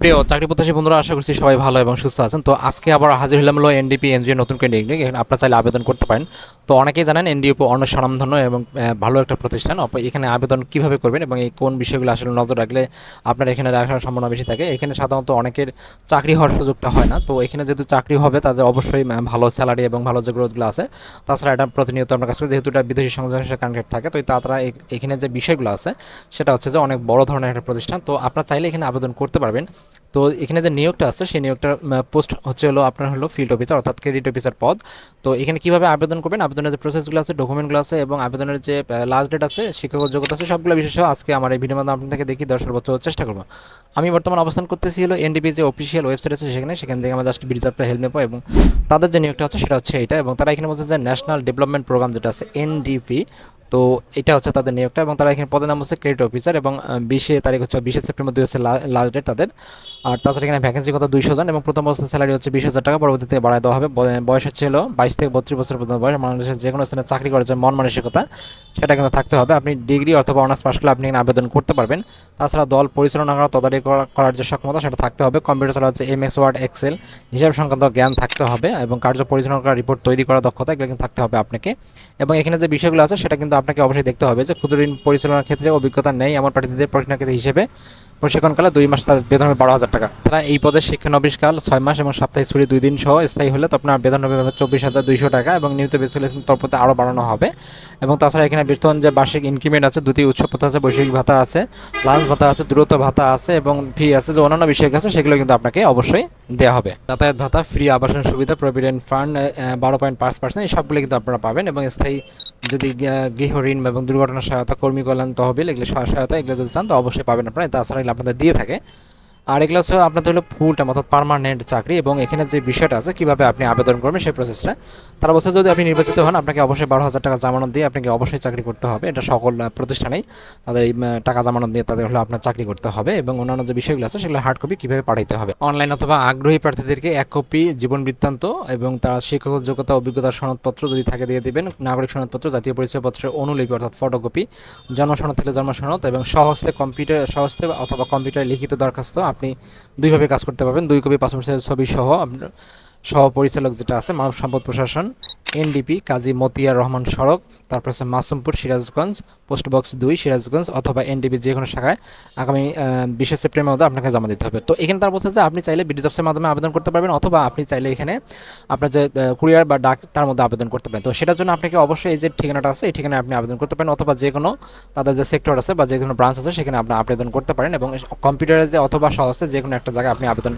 প্রিয় চাকরি প্রত্যাশী বন্ধুরা, আশা করছি সবাই ভালো এবং সুস্থ আছেন। তো আজকে আবার হাজির হলাম হলো এনডিপি এনজিও নতুন করে নিয়োগ নিয়ে। আপনারা চাইলে আবেদন করতে পারেন। তো অনেকেই জানেন এনডিপি অনেক স্বনামধন্য এবং ভালো একটা প্রতিষ্ঠান। এখানে আবেদন কিভাবে করবেন এবং এই কোন বিষয়গুলো আসলে নজর রাখলে আপনার এখানে রাখার সম্ভাবনা বেশি থাকে। এখানে সাধারণত অনেকের চাকরি হওয়ার সুযোগটা হয় না। তো এখানে যেহেতু চাকরি হবে তাদের অবশ্যই ভালো স্যালারি এবং ভালো যে গ্রোথগুলো আছে, তাছাড়া এটা প্রতিনিয়ত আপনার কাছে যেহেতু এটা বিদেশি সংযোগের সাথে কানেক্টেড থাকে, তো তারা এখানে যে বিষয়গুলো আছে সেটা হচ্ছে যে অনেক বড় ধরনের একটা প্রতিষ্ঠান। তো আপনারা চাইলে এখানে আবেদন করতে পারবেন। তো এখানে যে নিয়োগটা আছে সেই নিয়োগটার পোস্ট হচ্ছে হলো আপনার হলো ফিল্ড অফিসার অর্থাৎ ক্রেডিট অফিসার পদ। তো এখানে কীভাবে আবেদন করবেন, আবেদনের যে প্রসেসগুলো আছে, ডকুমেন্টগুলো আছে এবং আবেদনের যে লাস্ট ডেট আছে, শিক্ষাগত যোগ্যতা আছে, সবগুলো বিষয় আজকে আমার এই ভিডিওর মাধ্যমে আপনাদেরকে দেখি দেওয়ার সর্বোচ্চ চেষ্টা করবো। আমি বর্তমান অবস্থান করতেছি হলো এনডিপি যে অফিসিয়াল ওয়েবসাইট আছে সেখান থেকে আমরা জাস্ট রিজার্ভটা হেল্প নেবো এবং তাদের যে নিয়োগটা হচ্ছে সেটা হচ্ছে এটা। এবং তারা এখানে বলছে যে ন্যাশনাল ডেভেলপমেন্ট প্রোগ্রাম যেটা আছে এনডিপি, তো এটা হচ্ছে তাদের নিয়োগটা। এবং তারা এখানে পদের নাম হচ্ছে ক্রেডিট অফিসার এবং 20 তারিখ হচ্ছে 20 সেপ্টেম্বর 2 হচ্ছে লাস্ট ডেট তাদের। আর তাছাড়া এখানে ভ্যাকেন্সি কত 200 জন এবং প্রথম অবস্থায় স্যালারি হচ্ছে 20,000 টাকা, পরবর্তীতে বাড়ায় দেওয়া হবে। বয়স হচ্ছে হলো 22 থেকে 32 বছর পর্যন্ত বয়স। মানুষের যে কোনো স্থানে চাকরি করার যে মন মানসিকতা সেটা কিন্তু থাকতে হবে। আপনি ডিগ্রি অথবা অনার্স পাস করলে আপনি এখানে আবেদন করতে পারবেন। তাছাড়া দল পরিচালনা করা, তদারকি করার যে সক্ষমতা সেটা থাকতে হবে। কম্পিউটার চালা হচ্ছে এমএস ওয়ার্ড, এক্সেল, হিসাব সংক্রান্ত জ্ঞান থাকতে হবে এবং কার্য পরিচালনা করা, রিপোর্ট তৈরি করা দক্ষতা এগুলো কিন্তু থাকতে হবে আপনাকে। এবং এখানে যে বিষয়গুলো আছে সেটা কিন্তু আপনাকে অবশ্যই দেখতে হবে যে ক্ষুদ্র ঋণ পরিচালনার ক্ষেত্রে অভিজ্ঞতা নেই এমন প্রার্থীদের প্রশিক্ষণার্থী হিসেবে প্রশিক্ষণকালে 2 মাস তাদের বেতন হবে 12,000 টাকা। তারা এই পদের শিক্ষানবিশকাল 6 মাস এবং সাপ্তাহিক ছুটি 2 দিন সহ স্থায়ী হলে তো আপনার বেতন হবে 24,200 টাকা এবং নিয়মিত বেসিক্যালি তরফতে আরও বাড়ানো হবে। এবং তাছাড়া এখানে বেতন যে বার্ষিক ইনক্রিমেন্ট আছে, দুটি উৎসব ভাতা আছে, বৈষয়িক ভাতা আছে, লাঞ্চ ভাতা আছে, দূরত্ব ভাতা আছে এবং ফি আছে, যে অন্যান্য বিষয় আছে সেগুলো কিন্তু আপনাকে অবশ্যই দেওয়া হবে। যাতায়াত ভাতা, ফ্রি আবাসন সুবিধা, প্রভিডেন্ট ফান্ড 12.5%, এই সবগুলো কিন্তু আপনারা পাবেন। এবং স্থায়ী যদি গৃহ ঋণ এবং দুর্ঘটনা সহায়তা, কর্মী কল্যাণ তহবিল এগুলো সহায়তা এগুলো যদি চান তো অবশ্যই পাবেন আপনারা। তাছাড়া এগুলো আপনাদের দিয়ে থাকে। আর এগুলো হচ্ছে আপনাদের হলো ফুল টাইম অর্থাৎ পার্মানেন্ট চাকরি। এবং এখানে যে বিষয়টা আছে কীভাবে আপনি আবেদন করবেন সেই প্রসেসটা, তারা বলছে যদি আপনি নির্বাচিত হন আপনাকে অবশ্যই 12,000 টাকা জামানত দিয়ে আপনাকে অবশ্যই চাকরি করতে হবে। এটা সকল প্রতিষ্ঠানেই তাদের এই টাকা জামানত দিয়ে তাদের হলো আপনার চাকরি করতে হবে। এবং অন্যান্য যে বিষয়গুলো আছে সেগুলো হার্ড কপি কীভাবে পাঠাইতে হবে অনলাইন, অথবা আগ্রহী প্রার্থীদেরকে 1 কপি জীবন বৃত্তান্ত এবং তার শিক্ষাগত যোগ্যতা, অভিজ্ঞতার সনদপত্র যদি থাকে দিয়ে দেবেন, নাগরিক সনদপত্র, জাতীয় পরিচয়পত্রের অনুলিপি অর্থাৎ ফটোকপি, জন্ম সনদ থেকে জন্ম সনদ এবং সহস্তে অথবা কম্পিউটারে লিখিত দরখাস্ত। আপনি দুইভাবে কাজ করতে পারবেন, 2 কপি পাসপোর্ট সাইজের ছবি সহ। সহ পরিচালক যেটা আছে মানব সম্পদ প্রশাসন, এনডিপি কাজী মতিয়ার রহমান সড়ক, তারপর হচ্ছে মাসুমপুর, সিরাজগঞ্জ, পোস্ট বক্স 2 সিরাজগঞ্জ, অথবা এনডিপি যে কোনো শাখায় আগামী 20 সেপ্টেম্বরের মধ্যে আপনাকে জমা দিতে হবে। তো এখানে তার বলছে যে আপনি চাইলে বিডি জবসের মাধ্যমে আবেদন করতে পারবেন, অথবা আপনি চাইলে এখানে আপনার যে কুরিয়ার বা ডাক তার মধ্যে আবেদন করতে পারেন। তো সেটার জন্য আপনাকে অবশ্যই এই যে ঠিকানাটা আছে এই ঠিকানায় আপনি আবেদন করতে পারেন, অথবা যে কোনো তাদের যে সেক্টর আছে বা যে কোনো ব্রাঞ্চ আছে সেখানে আপনি আবেদন করতে পারেন। এবং কম্পিউটারে যে অথবা সহজে যে কোনো একটা জায়গায় আপনি আবেদন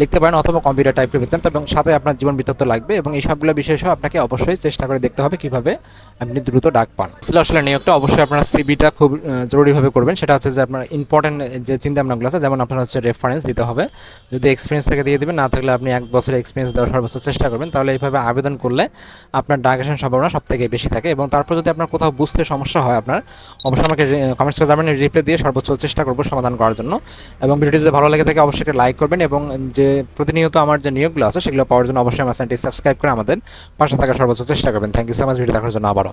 লিখতে পারেন, অথবা কম্পিউটার টাইপ করে লিখতেন। এবং সাথে আপনার জীবন বৃত্তান্ত লাগবে এবং এই সবগুলো বিষয় সহ আপনাকে অবশ্যই চেষ্টা করে দেখতে হবে কীভাবে আপনি দ্রুত ডাক পান। আসলে নিয়োগটা অবশ্যই আপনার সিবিটা খুব জরুরিভাবে করবেন। সেটা হচ্ছে যে আপনার ইম্পর্টেন্ট যে চিন্তা ভাবনাগুলো আছে, যেমন আপনার হচ্ছে রেফারেন্স দিতে হবে, যদি এক্সপিরিয়েন্স থেকে দিয়ে দেবেন, না থাকলে আপনি 1 বছরের এক্সপিরিয়েন্স দেওয়ার সর্বোচ্চ চেষ্টা করবেন। তাহলে এইভাবে আবেদন করলে আপনার ডাক আসার সম্ভাবনা সবথেকে বেশি থাকে। এবং তারপর যদি আপনার কোথাও বুঝতে সমস্যা হয় আপনার অবশ্যই আমাকে কমেন্টস করে জানাবেন, রিপ্লাই দিয়ে সর্বোচ্চ চেষ্টা করবো সমাধান করার জন্য। এবং ভিডিওটি যদি ভালো লাগে থাকে অবশ্যই একটা লাইক করবেন এবং যে প্রতিনিয়ত আমার যে নিয়োগগুলো আছে সেগুলো পাওয়ার জন্য অবশ্যই আমার চ্যানেলটি সাবস্ক্রাইব করে আমাদের পাশে থাকার সর্বোচ্চ চেষ্টা করবেন। Thank you so much video দেখার জন্য আবারও।